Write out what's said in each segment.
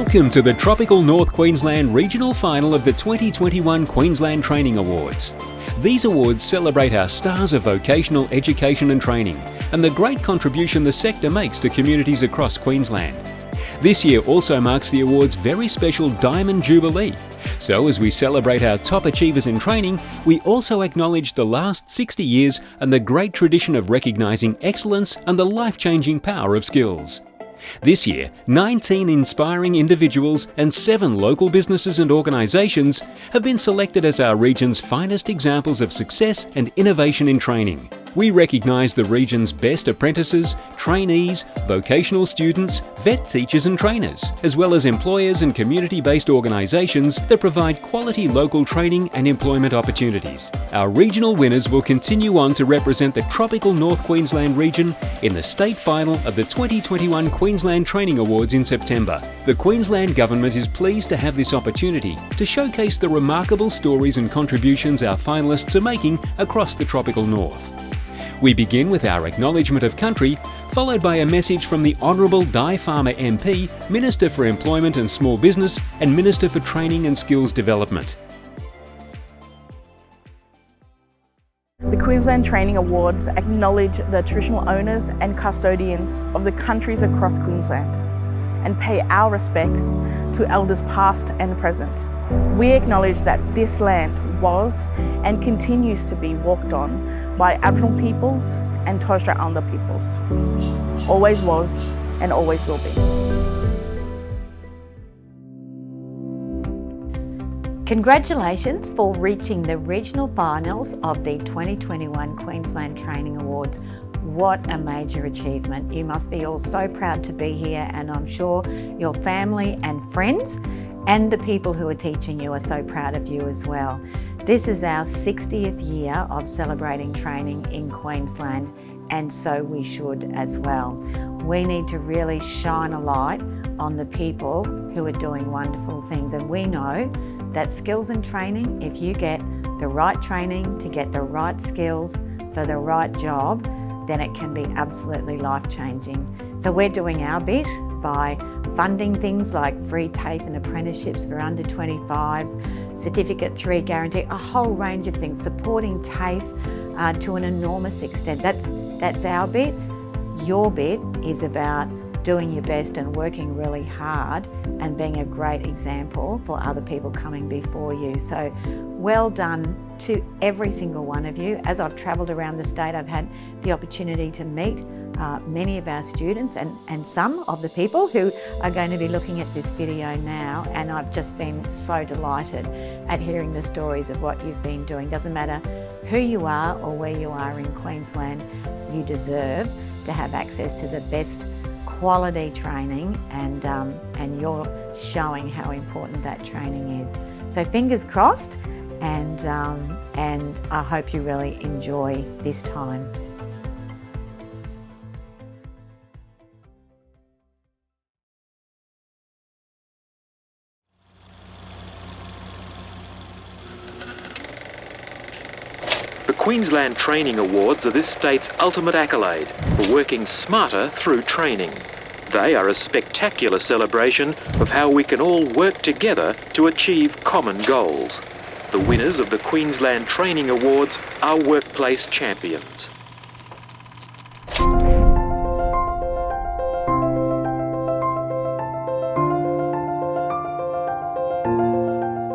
Welcome to the Tropical North Queensland Regional Final of the 2021 Queensland Training Awards. These awards celebrate our stars of vocational education and training and the great contribution the sector makes to communities across Queensland. This year also marks the award's very special Diamond Jubilee. So as we celebrate our top achievers in training, we also acknowledge the last 60 years and the great tradition of recognising excellence and the life-changing power of skills. This year, 19 inspiring individuals and 7 local businesses and organisations have been selected as our region's finest examples of success and innovation in training. We recognise the region's best apprentices, trainees, vocational students, vet teachers and trainers, as well as employers and community-based organisations that provide quality local training and employment opportunities. Our regional winners will continue on to represent the Tropical North Queensland region in the state final of the 2021 Queensland Training Awards in September. The Queensland Government is pleased to have this opportunity to showcase the remarkable stories and contributions our finalists are making across the Tropical North. We begin with our acknowledgement of country, followed by a message from the Honourable Di Farmer MP, Minister for Employment and Small Business and Minister for Training and Skills Development. The Queensland Training Awards acknowledge the traditional owners and custodians of the countries across Queensland and pay our respects to elders past and present. We acknowledge that this land was and continues to be walked on by Aboriginal peoples and Torres Strait Islander peoples. Always was and always will be. Congratulations for reaching the regional finals of the 2021 Queensland Training Awards. What a major achievement. You must be all so proud to be here, and I'm sure your family and friends and the people who are teaching you are so proud of you as well. This is our 60th year of celebrating training in Queensland, and so we should as well. We need to really shine a light on the people who are doing wonderful things, and we know that skills and training, if you get the right training to get the right skills for the right job, then it can be absolutely life-changing. So we're doing our bit by funding things like free TAFE and apprenticeships for under 25s, Certificate 3 guarantee, a whole range of things, supporting TAFE to an enormous extent. That's our bit. Your bit is about doing your best and working really hard and being a great example for other people coming before you. So well done to every single one of you. As I've travelled around the state, I've had the opportunity to meet many of our students and some of the people who are going to be looking at this video now, and I've just been so delighted at hearing the stories of what you've been doing. Doesn't matter who you are or where you are in Queensland, you deserve to have access to the best quality training, and you're showing how important that training is. So fingers crossed, and I hope you really enjoy this time. The Queensland Training Awards are this state's ultimate accolade for working smarter through training. They are a spectacular celebration of how we can all work together to achieve common goals. The winners of the Queensland Training Awards are workplace champions.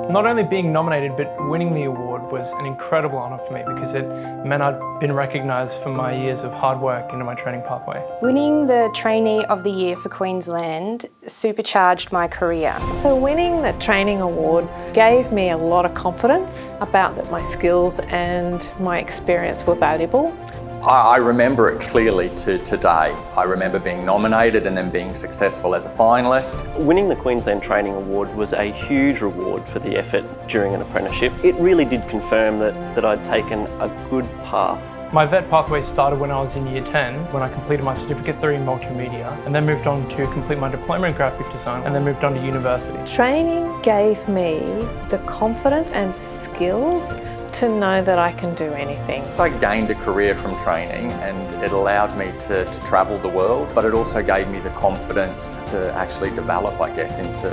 Not only being nominated, but winning the award was an incredible honour for me because it meant I'd been recognised for my years of hard work into my training pathway. Winning the Trainee of the Year for Queensland supercharged my career. So winning the Training Award gave me a lot of confidence about that my skills and my experience were valuable. I remember it clearly to today. I remember being nominated and then being successful as a finalist. Winning the Queensland Training Award was a huge reward for the effort during an apprenticeship. It really did confirm that I'd taken a good path. My vet pathway started when I was in year 10, when I completed my Certificate 3 in multimedia, and then moved on to complete my diploma in graphic design, and then moved on to university. Training gave me the confidence and the skills to know that I can do anything. I gained a career from training and it allowed me to travel the world, but it also gave me the confidence to actually develop, I guess, into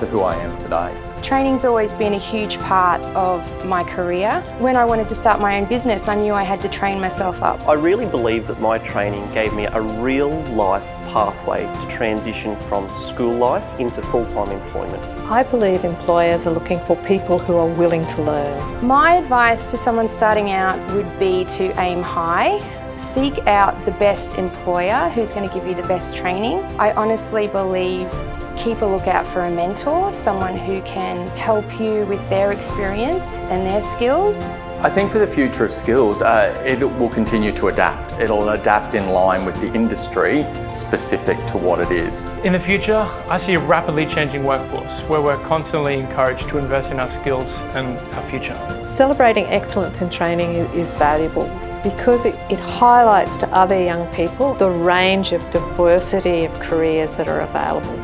who I am today. Training's always been a huge part of my career. When I wanted to start my own business, I knew I had to train myself up. I really believe that my training gave me a real life pathway to transition from school life into full-time employment. I believe employers are looking for people who are willing to learn. My advice to someone starting out would be to aim high. Seek out the best employer who's going to give you the best training. I honestly believe keep a lookout for a mentor, someone who can help you with their experience and their skills. I think for the future of skills, it will continue to adapt. It'll adapt in line with the industry specific to what it is. In the future, I see a rapidly changing workforce where we're constantly encouraged to invest in our skills and our future. Celebrating excellence in training is valuable because it highlights to other young people the range of diversity of careers that are available.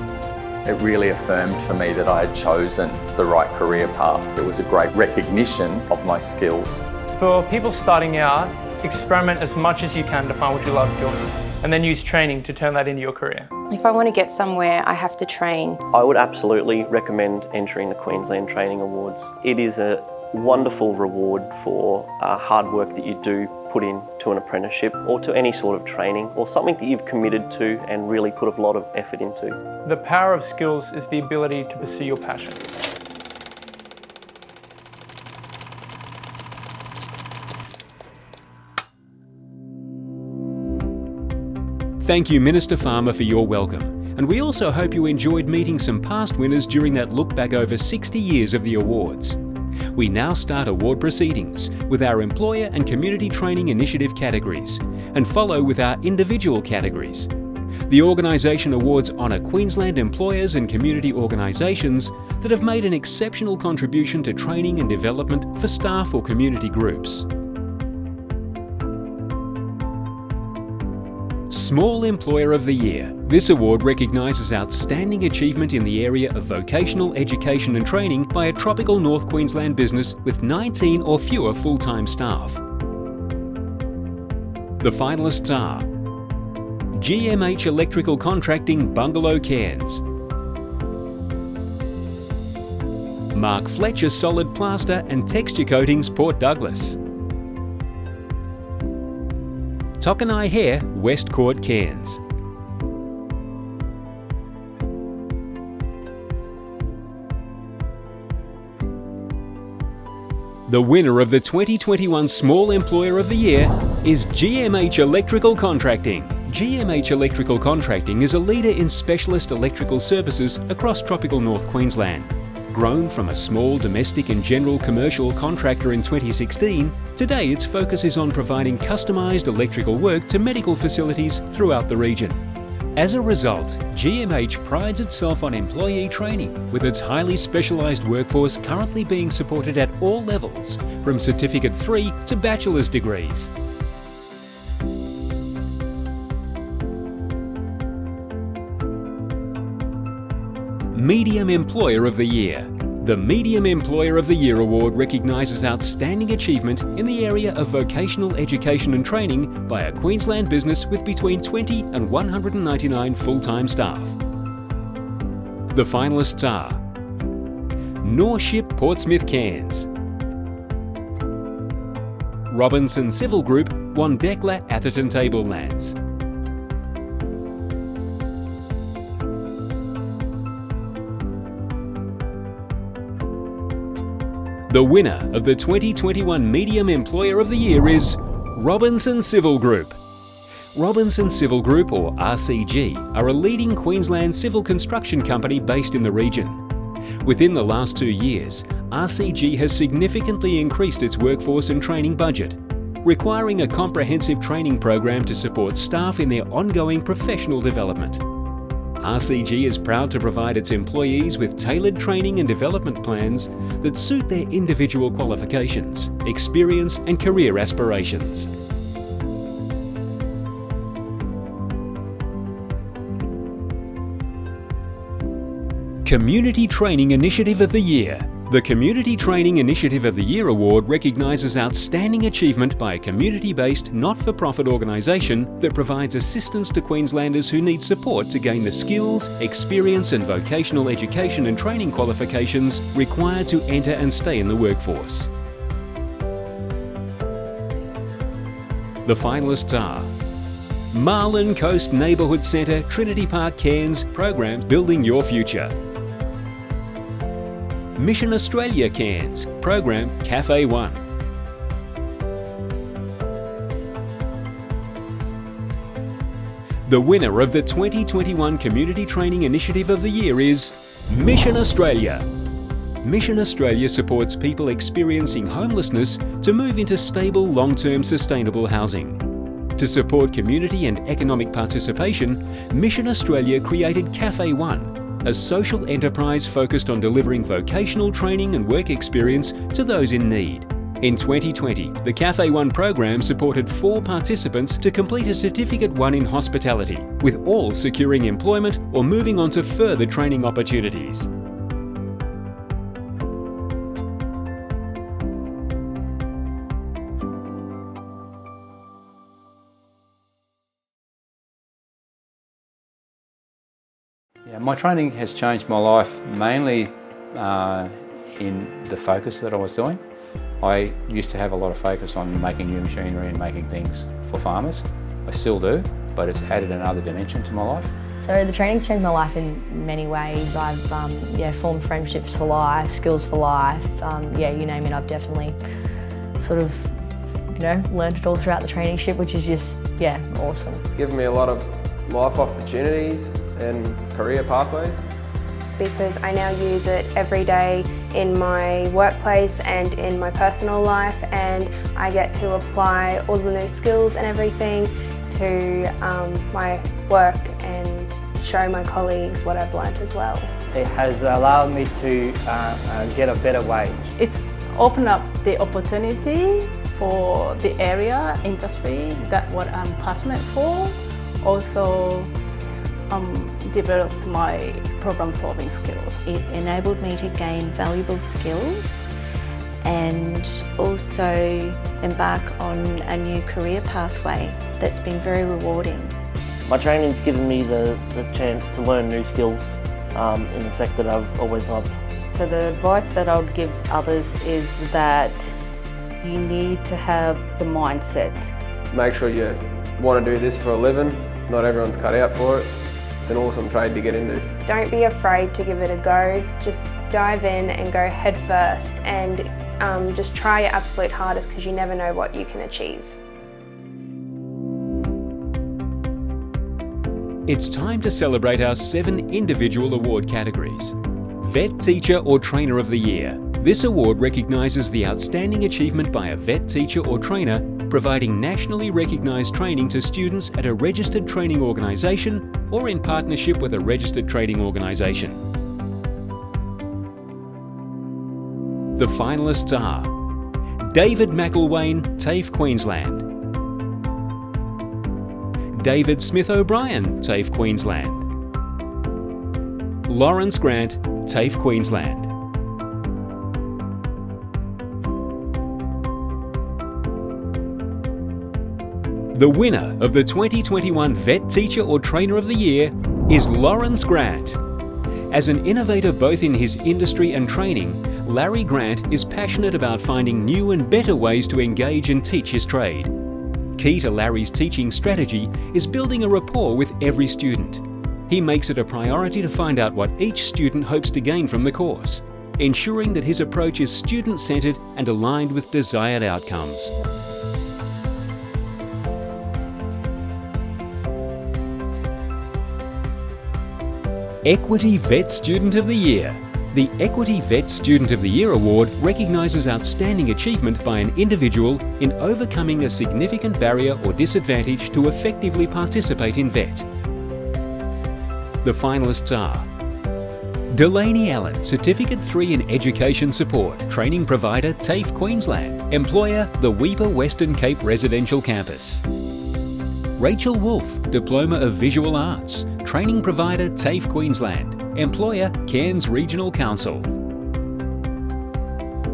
It really affirmed for me that I had chosen the right career path. It was a great recognition of my skills. For people starting out, experiment as much as you can to find what you love doing, and then use training to turn that into your career. If I want to get somewhere, I have to train. I would absolutely recommend entering the Queensland Training Awards. It is a wonderful reward for hard work that you do put into an apprenticeship or to any sort of training or something that you've committed to and really put a lot of effort into. The power of skills is the ability to pursue your passion. Thank you, Minister Farmer, for your welcome. And we also hope you enjoyed meeting some past winners during that look back over 60 years of the awards. We now start award proceedings with our Employer and Community Training Initiative categories and follow with our individual categories. The organisation awards honour Queensland employers and community organisations that have made an exceptional contribution to training and development for staff or community groups. Small Employer of the Year. This award recognises outstanding achievement in the area of vocational education and training by a tropical North Queensland business with 19 or fewer full-time staff. The finalists are GMH Electrical Contracting, Bungalow, Cairns; Mark Fletcher Solid Plaster and Texture Coatings, Port Douglas; Tokanai Hair, West Court, Cairns; The winner of the 2021 Small Employer of the Year is GMH Electrical Contracting. GMH Electrical Contracting is a leader in specialist electrical services across tropical North Queensland. Grown from a small domestic and general commercial contractor in 2016, today its focus is on providing customised electrical work to medical facilities throughout the region. As a result, GMH prides itself on employee training, with its highly specialised workforce currently being supported at all levels, from Certificate 3 to bachelor's degrees. Medium Employer of the Year. The Medium Employer of the Year Award recognises outstanding achievement in the area of vocational education and training by a Queensland business with between 20 and 199 full-time staff. The finalists are Norship Portsmouth, Cairns; Robinson Civil Group, Wandekla, Atherton Tablelands; The winner of the 2021 Medium Employer of the Year is Robinson Civil Group. Robinson Civil Group, or RCG, are a leading Queensland civil construction company based in the region. Within the last 2 years, RCG has significantly increased its workforce and training budget, requiring a comprehensive training program to support staff in their ongoing professional development. RCG is proud to provide its employees with tailored training and development plans that suit their individual qualifications, experience and career aspirations. Community Training Initiative of the Year. The Community Training Initiative of the Year Award recognises outstanding achievement by a community-based, not-for-profit organisation that provides assistance to Queenslanders who need support to gain the skills, experience and vocational education and training qualifications required to enter and stay in the workforce. The finalists are Marlin Coast Neighbourhood Centre, Trinity Park, Cairns, program Building Your Future. Mission Australia, Cairns, program Cafe One. The winner of the 2021 Community Training Initiative of the Year is Mission Australia. Mission Australia supports people experiencing homelessness to move into stable, long-term sustainable housing. To support community and economic participation, Mission Australia created Cafe One, a social enterprise focused on delivering vocational training and work experience to those in need. In 2020, the Cafe One program supported 4 participants to complete a Certificate 1 in hospitality, with all securing employment or moving on to further training opportunities. Yeah, my training has changed my life mainly in the focus that I was doing. I used to have a lot of focus on making new machinery and making things for farmers. I still do, but it's added another dimension to my life. So the training's changed my life in many ways. I've formed friendships for life, skills for life, you name it. I've definitely sort of, learned it all throughout the traineeship, which is just, awesome. It's given me a lot of life opportunities and career pathways. Because I now use it every day in my workplace and in my personal life, and I get to apply all the new skills and everything to my work and show my colleagues what I've learnt as well. It has allowed me to get a better wage. It's opened up the opportunity for the area, industry, that's what I'm passionate for. Also, developed my problem-solving skills. It enabled me to gain valuable skills and also embark on a new career pathway that's been very rewarding. My training's given me the chance to learn new skills in the sector that I've always loved. So the advice that I would give others is that you need to have the mindset. Make sure you want to do this for a living. Not everyone's cut out for it. It's an awesome trade to get into. Don't be afraid to give it a go. Just dive in and go head first, and just try your absolute hardest, because you never know what you can achieve. It's time to celebrate our 7 individual award categories. Vet Teacher or Trainer of the Year. This award recognises the outstanding achievement by a vet teacher or trainer providing nationally recognised training to students at a registered training organisation or in partnership with a registered training organisation. The finalists are David McElwain, TAFE Queensland; David Smith O'Brien, TAFE Queensland; Lawrence Grant, TAFE Queensland. The winner of the 2021 Vet Teacher or Trainer of the Year is Lawrence Grant. As an innovator both in his industry and training, Larry Grant is passionate about finding new and better ways to engage and teach his trade. Key to Larry's teaching strategy is building a rapport with every student. He makes it a priority to find out what each student hopes to gain from the course, ensuring that his approach is student-centred and aligned with desired outcomes. Equity Vet Student of the Year. The Equity Vet Student of the Year Award recognises outstanding achievement by an individual in overcoming a significant barrier or disadvantage to effectively participate in VET. The finalists are Delaney Allen, Certificate 3 in Education Support, Training Provider, TAFE Queensland, Employer, the Weeper Western Cape Residential Campus. Rachel Wolfe, Diploma of Visual Arts, Training Provider, TAFE Queensland, Employer, Cairns Regional Council.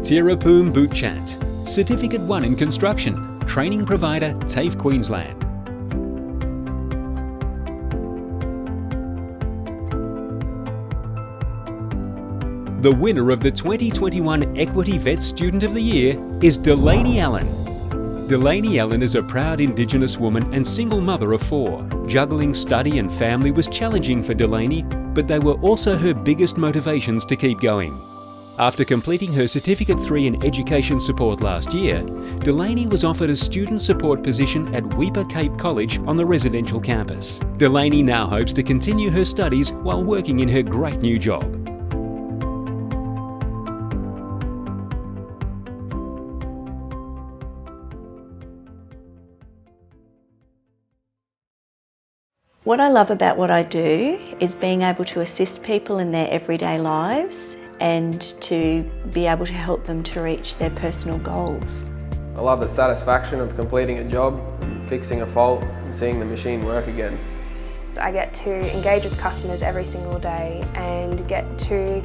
Tirapum Bootchant, Certificate 1 in Construction, training provider TAFE Queensland. The winner of the 2021 Equity Vet Student of the Year is Delaney Allen. Delaney Allen is a proud Indigenous woman and single mother of 4. Juggling study and family was challenging for Delaney, but they were also her biggest motivations to keep going. After completing her Certificate 3 in Education Support last year, Delaney was offered a student support position at Weipa Cape College on the residential campus. Delaney now hopes to continue her studies while working in her great new job. What I love about what I do is being able to assist people in their everyday lives and to be able to help them to reach their personal goals. I love the satisfaction of completing a job, fixing a fault, and seeing the machine work again. I get to engage with customers every single day and get to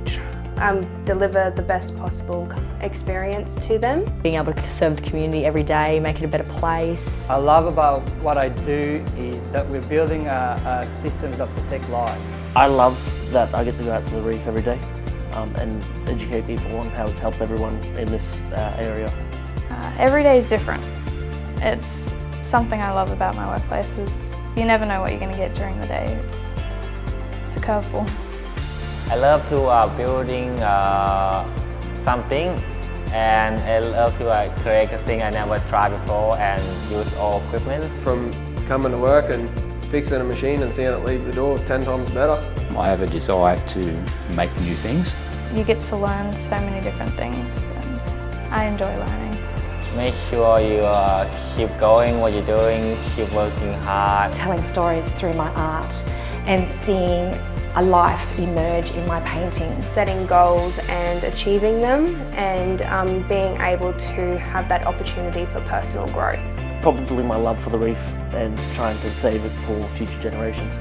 deliver the best possible experience to them. Being able to serve the community every day, make it a better place. I love about what I do is that we're building a system that protect lives. I love that I get to go out to the reef every day and educate people on how it's helped everyone in this area. Every day is different. It's something I love about my workplace is you never know what you're going to get during the day. It's a curveball. I love to building something, and I love to create a thing I never tried before and use all equipment. From coming to work and fixing a machine and seeing it leave the door 10 times better. I have a desire to make new things. You get to learn so many different things, and I enjoy learning. Make sure you keep going what you're doing, keep working hard. Telling stories through my art and seeing a life emerge in my painting. Setting goals and achieving them and being able to have that opportunity for personal growth. Probably my love for the reef and trying to save it for future generations.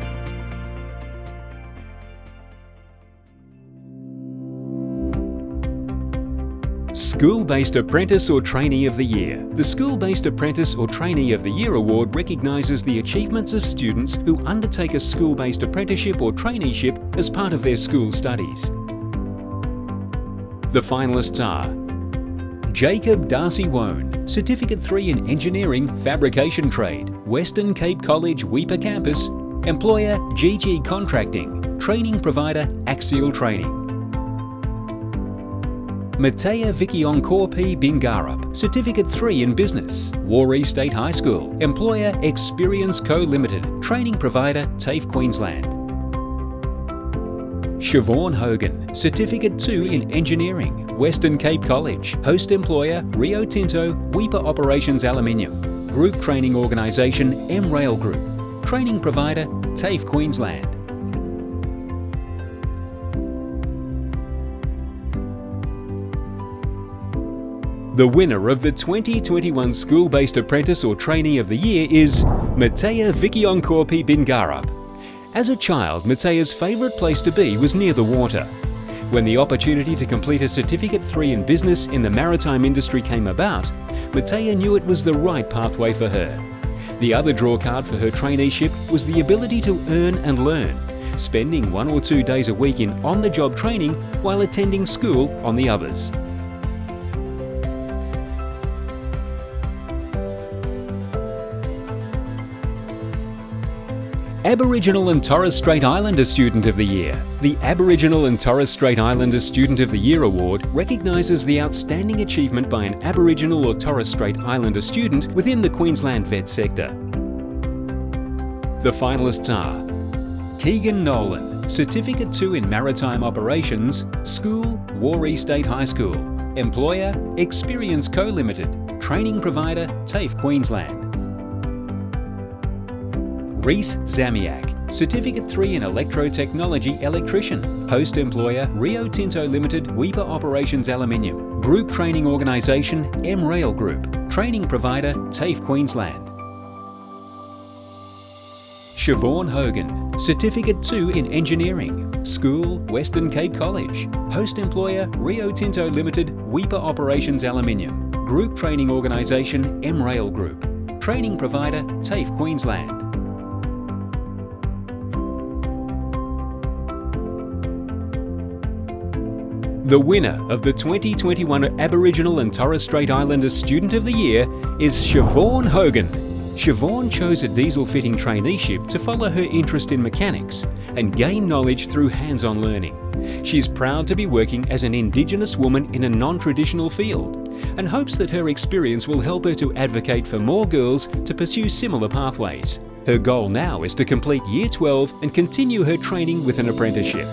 School-Based Apprentice or Trainee of the Year. The School-Based Apprentice or Trainee of the Year Award recognises the achievements of students who undertake a school-based apprenticeship or traineeship as part of their school studies. The finalists are Jacob Darcy Wone, Certificate 3 in Engineering, Fabrication Trade, Western Cape College, Weipa Campus, Employer GG Contracting, Training Provider Axial Training. Matea Vikionkorpi Bingarup, Certificate 3 in Business, Warree State High School, Employer Experience Co Limited, Training Provider TAFE Queensland. Siobhan Hogan, Certificate 2 in Engineering, Western Cape College, Host Employer Rio Tinto, Weipa Operations Aluminium, Group Training Organisation M-Rail Group, Training Provider TAFE Queensland. The winner of the 2021 School-Based Apprentice or Trainee of the Year is Matea Vikionkorpi Bingarup. As a child, Matea's favourite place to be was near the water. When the opportunity to complete a Certificate 3 in Business in the maritime industry came about, Matea knew it was the right pathway for her. The other drawcard for her traineeship was the ability to earn and learn, spending 1 or 2 days a week in on-the-job training while attending school on the others. Aboriginal and Torres Strait Islander Student of the Year. The Aboriginal and Torres Strait Islander Student of the Year Award recognises the outstanding achievement by an Aboriginal or Torres Strait Islander student within the Queensland vet sector. The finalists are Keegan Nolan, Certificate 2 in Maritime Operations, School, Warree State High School, Employer, Experience Co Limited, Training Provider, TAFE Queensland. Reese Zamiak, Certificate 3 in Electrotechnology Electrician, Host Employer Rio Tinto Limited, Weipa Operations Aluminium, Group Training Organisation M-Rail Group, Training Provider TAFE Queensland. Siobhan Hogan, Certificate 2 in Engineering, School, Western Cape College. Host employer, Rio Tinto Limited, Weipa Operations Aluminium. Group training organisation, MRail Group. Training provider, TAFE Queensland. The winner of the 2021 Aboriginal and Torres Strait Islander Student of the Year is Siobhan Hogan. Siobhan chose a diesel fitting traineeship to follow her interest in mechanics and gain knowledge through hands-on learning. She's proud to be working as an Indigenous woman in a non-traditional field and hopes that her experience will help her to advocate for more girls to pursue similar pathways. Her goal now is to complete Year 12 and continue her training with an apprenticeship.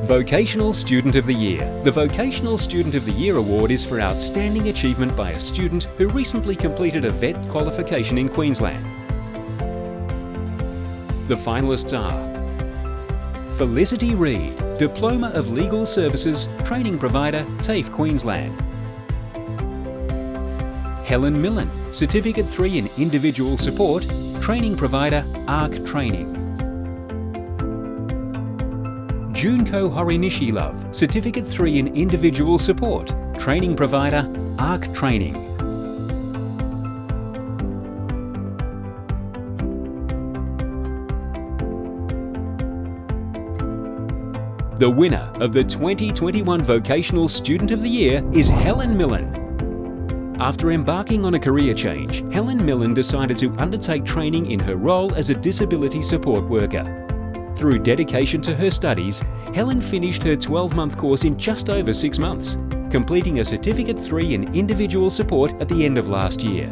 Vocational Student of the Year. The Vocational Student of the Year Award is for outstanding achievement by a student who recently completed a VET qualification in Queensland. The finalists are Felicity Reid, Diploma of Legal Services, Training Provider, TAFE Queensland. Helen Millen, Certificate 3 in Individual Support, Training Provider, ARC Training. Junko Horinishilove, Certificate 3 in Individual Support, Training Provider, ARC Training. The winner of the 2021 Vocational Student of the Year is Helen Millen. After embarking on a career change, Helen Millen decided to undertake training in her role as a disability support worker. Through dedication to her studies, Helen finished her 12-month course in just over 6 months, completing a Certificate 3 in Individual Support at the end of last year.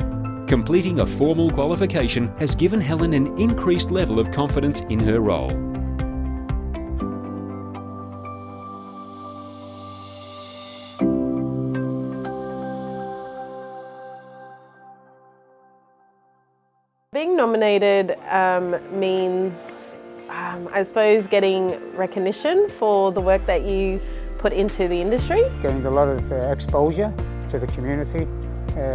Completing a formal qualification has given Helen an increased level of confidence in her role. Being nominated means I suppose getting recognition for the work that you put into the industry. Gains a lot of exposure to the community,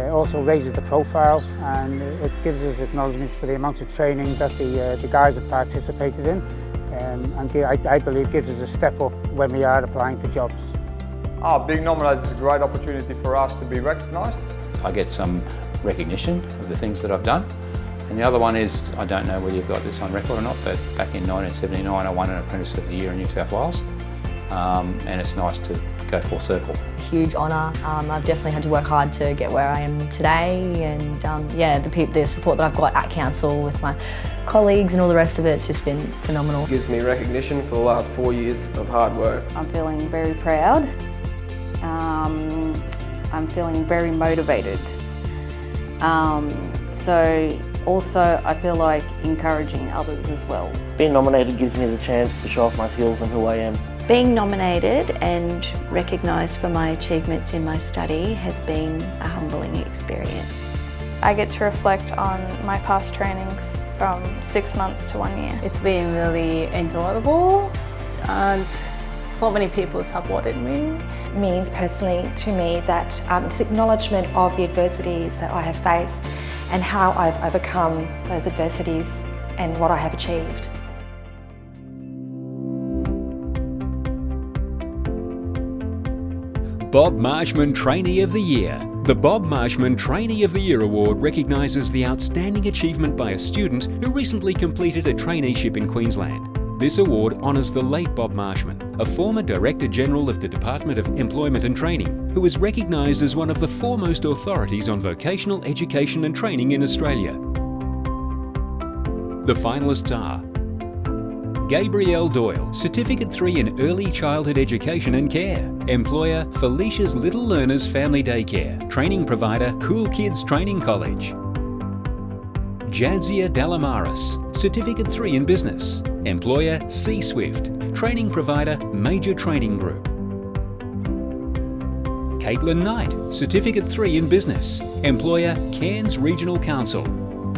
also raises the profile, and it gives us acknowledgements for the amount of training that the guys have participated in, and I believe gives us a step up when we are applying for jobs. Being nominated is a great opportunity for us to be recognised. I get some recognition of the things that I've done. And the other one is, I don't know whether you've got this on record or not, but back in 1979 I won an Apprentice of the Year in New South Wales, and it's nice to go full circle. Huge honour. I've definitely had to work hard to get where I am today, and yeah, the support that I've got at council with my colleagues and all the rest of it's just been phenomenal. It gives me recognition for the last 4 years of hard work. I'm feeling very proud. I'm feeling very motivated. So also I feel like encouraging others as well. Being nominated gives me the chance to show off my skills and who I am. Being nominated and recognised for my achievements in my study has been a humbling experience. I get to reflect on my past training from 6 months to 1 year. It's been really enjoyable, and so many people supported me. It means personally to me that it's acknowledgement of the adversities that I have faced and how I've overcome those adversities and what I have achieved. Bob Marshman Trainee of the Year. The Bob Marshman Trainee of the Year Award recognises the outstanding achievement by a student who recently completed a traineeship in Queensland. This award honours the late Bob Marshman, a former Director General of the Department of Employment and Training, who is recognised as one of the foremost authorities on vocational education and training in Australia. The finalists are Gabrielle Doyle, Certificate 3 in Early Childhood Education and Care. Employer, Felicia's Little Learners Family Daycare. Training provider, Cool Kids Training College. Jadzia Dalamaris, Certificate 3 in Business. Employer, C-Swift. Training provider, Major Training Group. Kaitlyn Knight, Certificate 3 in Business. Employer, Cairns Regional Council.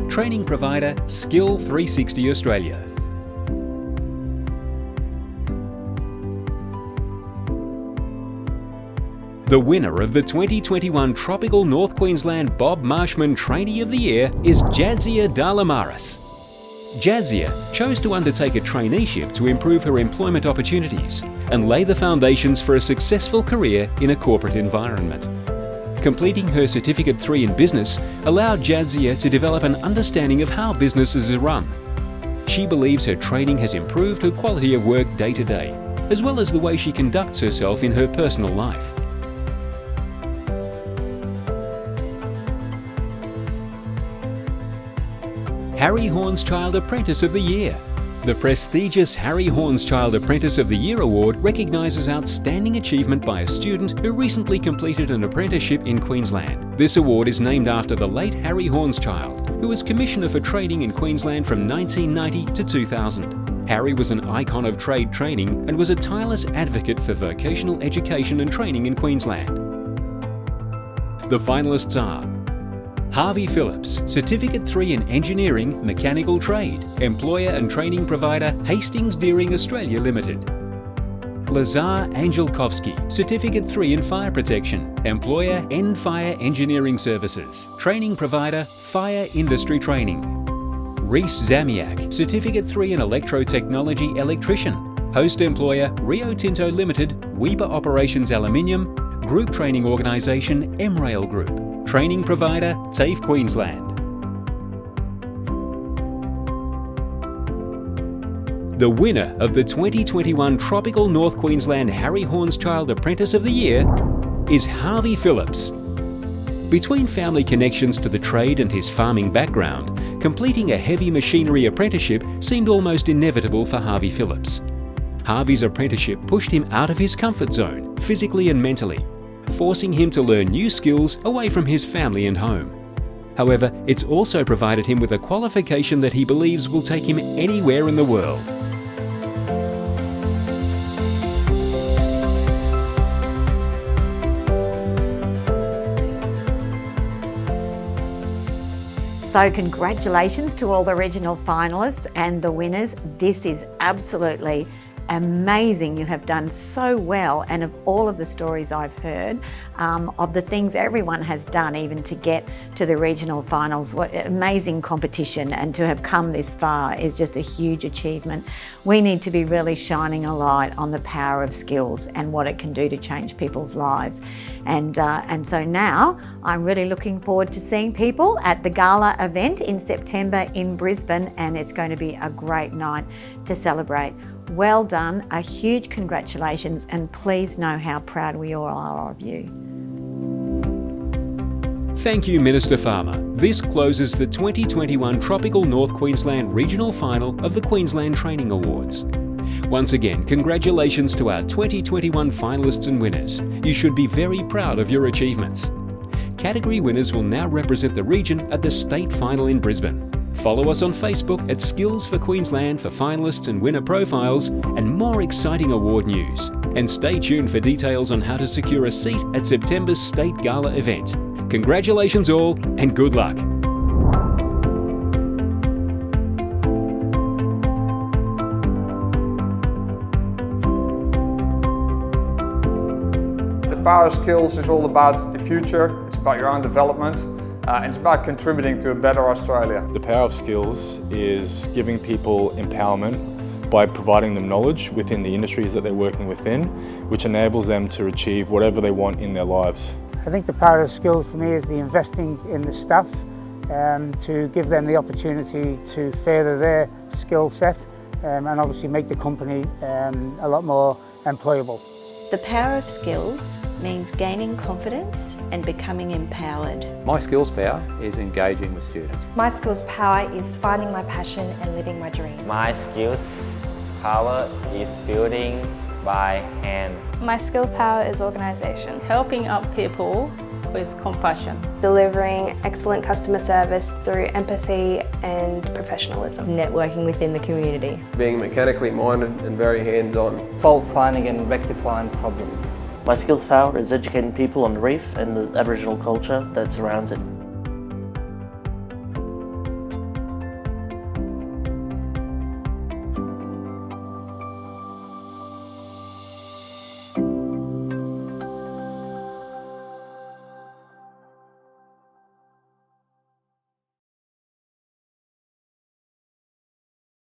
Training provider, Skill 360 Australia. The winner of the 2021 Tropical North Queensland Bob Marshman Trainee of the Year is Jadzia Dalamaris. Jadzia chose to undertake a traineeship to improve her employment opportunities and lay the foundations for a successful career in a corporate environment. Completing her Certificate 3 in Business allowed Jadzia to develop an understanding of how businesses are run. She believes her training has improved her quality of work day to day, as well as the way she conducts herself in her personal life. Harry Hauenschilde Apprentice of the Year. The prestigious Harry Hauenschilde Apprentice of the Year award recognises outstanding achievement by a student who recently completed an apprenticeship in Queensland. This award is named after the late Harry Hauenschilde, who was Commissioner for Trading in Queensland from 1990 to 2000. Harry was an icon of trade training and was a tireless advocate for vocational education and training in Queensland. The finalists are Harvey Phillips, Certificate 3 in Engineering, Mechanical Trade, Employer and Training Provider, Hastings Deering Australia Limited. Lazar Angelkovsky, Certificate 3 in Fire Protection, Employer End Fire Engineering Services, Training Provider, Fire Industry Training. Reese Zamiak, Certificate 3 in Electrotechnology Electrician, Host Employer Rio Tinto Limited, Weber Operations Aluminium, Group Training Organisation MRail Group. Training Provider, TAFE Queensland. The winner of the 2021 Tropical North Queensland Harry Hauenschilde Apprentice of the Year is Harvey Phillips. Between family connections to the trade and his farming background, completing a heavy machinery apprenticeship seemed almost inevitable for Harvey Phillips. Harvey's apprenticeship pushed him out of his comfort zone, physically and mentally, forcing him to learn new skills away from his family and home. However, it's also provided him with a qualification that he believes will take him anywhere in the world. So congratulations to all the regional finalists and the winners. This is absolutely amazing. You have done so well, and of all of the stories I've heard, of the things everyone has done even to get to the regional finals, what amazing competition, and to have come this far is just a huge achievement. We need to be really shining a light on the power of skills and what it can do to change people's lives. And so now I'm really looking forward to seeing people at the gala event in September in Brisbane, and it's going to be a great night to celebrate. Well done, a huge congratulations, and please know how proud we all are of you. Thank you, Minister Farmer. This closes the 2021 Tropical North Queensland Regional Final of the Queensland Training Awards. Once again, congratulations to our 2021 finalists and winners. You should be very proud of your achievements. Category winners will now represent the region at the State Final in Brisbane. Follow us on Facebook at Skills for Queensland for finalists and winner profiles and more exciting award news. And stay tuned for details on how to secure a seat at September's State Gala event. Congratulations all, and good luck. The power of skills is all about the future. It's about your own development. And it's about contributing to a better Australia. The power of skills is giving people empowerment by providing them knowledge within the industries that they're working within, which enables them to achieve whatever they want in their lives. I think the power of skills for me is the investing in the staff to give them the opportunity to further their skill set and obviously make the company a lot more employable. The power of skills means gaining confidence and becoming empowered. My skills power is engaging with students. My skills power is finding my passion and living my dream. My skills power is building by hand. My skill power is organisation. Helping out people with compassion. Delivering excellent customer service through empathy and professionalism. Networking within the community. Being mechanically minded and very hands-on. Fault finding and rectifying problems. My skills power is educating people on the reef and the Aboriginal culture that surrounds it.